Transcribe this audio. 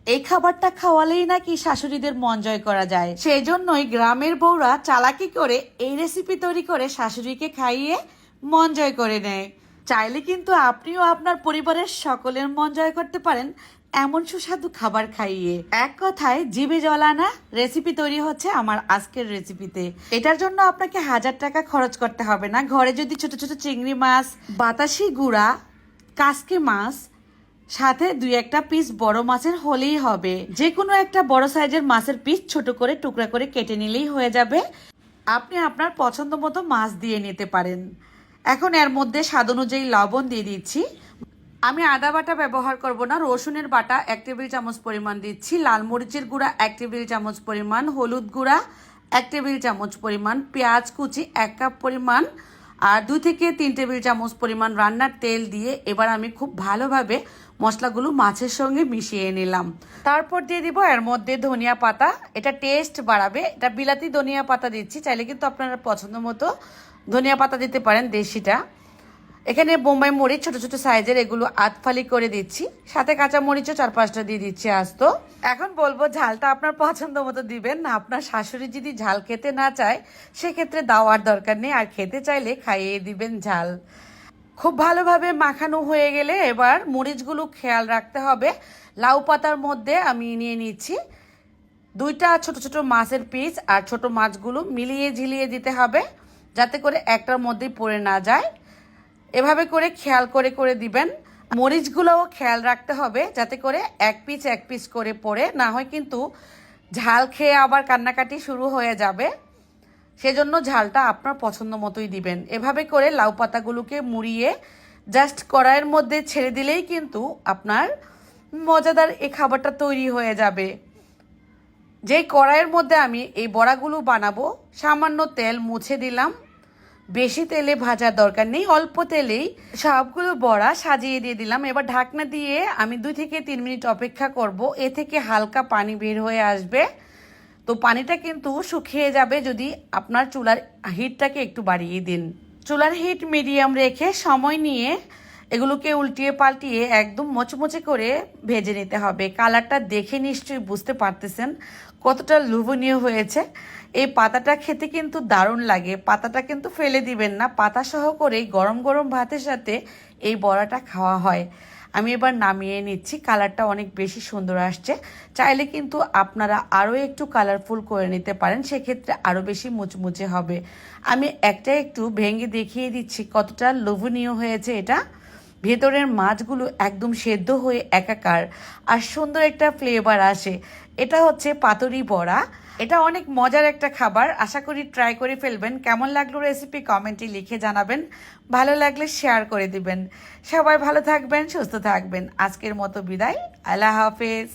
এই খাবারটা খাওয়ালেই নাকি শাশুড়িদের মন জয় করা যায়। সেই জন্যই গ্রামের বউরা চালাকি করে এই রেসিপি তৈরি করে শাশুড়িকে খাইয়ে মন জয় করে নেয়। চাইলে কিন্তু আপনিও আপনার পরিবারের সকলের মন জয় করতে পারেন এমন সুস্বাদু খাবার খাইয়ে। এক কথায় জিভে জল আনা রেসিপি তৈরি হচ্ছে আমার আজকের রেসিপিতে। এটার জন্য আপনাকে 1000 টাকা খরচ করতে হবে না। ঘরে যদি ছোট ছোট চিংড়ি মাছ, বাতাসি গুঁড়া, কাসকি মাছ, সাথে 2-1টা পিস বড় মাছের হলেই হবে। যে কোনো একটা বড় সাইজের মাছের পিস ছোট করে টুকরা করে কেটে নিলেই হয়ে যাবে। আপনি আপনার পছন্দ মতো মাছ দিয়ে নিতে পারেন। এখন এর মধ্যে স্বাদ অনুযায়ী লবণ দিয়ে দিচ্ছি। আমি আদা বাটা ব্যবহার করব না, রসুনের বাটা 1 টেবিল চামচ পরিমাণ দিচ্ছি, লাল মরিচের গুঁড়া 1 টেবিল চামচ পরিমাণ, হলুদ গুঁড়া 1 টেবিল চামচ পরিমাণ, পেঁয়াজ কুচি 1 কাপ পরিমাণ, আর 2 থেকে 3 টেবিল চামচ পরিমাণ রান্নার তেল দিয়ে এবার আমি খুব ভালোভাবে মশলাগুলো মাছের সঙ্গে মিশিয়ে নিলাম। তারপর দিয়ে দিব এর মধ্যে ধনিয়া পাতা। এটা টেস্ট বাড়াবে। এটা বিলাতি ধনিয়া পাতা দিচ্ছি, চাইলে কিন্তু আপনারা পছন্দ মতো ধনিয়া পাতা দিতে পারেন, দেশিটা। এখানে বোম্বাই মরিচ ছোট ছোট সাইজের, এগুলো আধফালি করে দিচ্ছি। সাথে কাঁচা মরিচও 4-5টা দিয়ে দিচ্ছি আস্ত। এখন বলবো ঝালটা আপনার পছন্দ মতো দিবেন। না, আপনার শাশুড়ি যদি ঝাল খেতে না চায় সেক্ষেত্রে দেওয়ার দরকার নেই, আর খেতে চাইলে খাইয়ে দিবেন ঝাল। খুব ভালোভাবে মাখানো হয়ে গেলে এবার মরিচগুলো খেয়াল রাখতে হবে। লাউ পাতার মধ্যে আমি নিয়ে নিচ্ছি 2টা ছোট ছোট মাছের পিস, আর ছোট মাছগুলো মিলিয়ে ঝিলিয়ে দিতে হবে যাতে করে একটার মধ্যেই পড়ে না যায়। এভাবে করে খেয়াল করে করে দিবেন। মরিচগুলোও খেয়াল রাখতে হবে যাতে করে এক পিস করে পড়ে না হয় কিন্তু ঝাল খেয়ে আবার কান্নাকাটি শুরু হয়ে যাবে। সেজন্য ঝালটা আপনার পছন্দ মতোই দিবেন। এভাবে করে লাউ পাতাগুলোকে মুড়িয়ে জাস্ট কড়াইয়ের মধ্যে ছেড়ে দিলেই কিন্তু আপনার মজাদার এই খাবারটা তৈরি হয়ে যাবে। যেই কড়াইয়ের মধ্যে আমি এই বড়াগুলো বানাবো সামান্য তেল মুছে দিলাম। বেশি তেলে ভাজার দরকার নেই, অল্প তেলেই সবগুলো বড়া সাজিয়ে দিয়ে দিলাম। এবার ঢাকনা দিয়ে আমি 2 থেকে 3 মিনিট অপেক্ষা করব। এ থেকে হালকা পানি বের হয়ে আসবে। তো পানিটা কিন্তু শুকিয়ে যাবে যদি আপনার চুলার হিটটাকে একটু বাড়িয়ে দিন। চুলার হিট মিডিয়াম রেখে সময় নিয়ে এগুলোকে উল্টিয়ে পাল্টিয়ে একদম মচমচে করে ভেজে নিতে হবে। কালারটা দেখে নিশ্চয়ই বুঝতে পারতেছেন কতটা লোভনীয় হয়েছে। এই পাতাটা খেতে কিন্তু দারুণ লাগে। পাতাটা কিন্তু ফেলে দিবেন না, পাতা সহ করেই গরম গরম ভাতের সাথে এই বড়াটা খাওয়া হয়। আমি এবার নামিয়ে নিচ্ছি। কালারটা অনেক বেশি সুন্দর আসছে। চাইলে কিন্তু আপনারা আরও একটু কালারফুল করে নিতে পারেন, সেক্ষেত্রে আরও বেশি মুচমুচে হবে। আমি একটা একটু ভেঙে দেখিয়ে দিচ্ছি কতটা লোভনীয় হয়েছে এটা। ভেতরের মাছগুলো একদম সেদ্ধ হয়ে একাকার, আর সুন্দর একটা ফ্লেভার আসে। এটা হচ্ছে পাতুরি বড়া। এটা অনেক মজার একটা খাবার, আশা করি ট্রাই করে ফেলবেন। কেমন লাগলো রেসিপি কমেন্টে লিখে জানাবেন, ভালো লাগলে শেয়ার করে দিবেন। সবাই ভালো থাকবেন, সুস্থ থাকবেন। আজকের মতো বিদায়, আল্লাহ হাফেজ।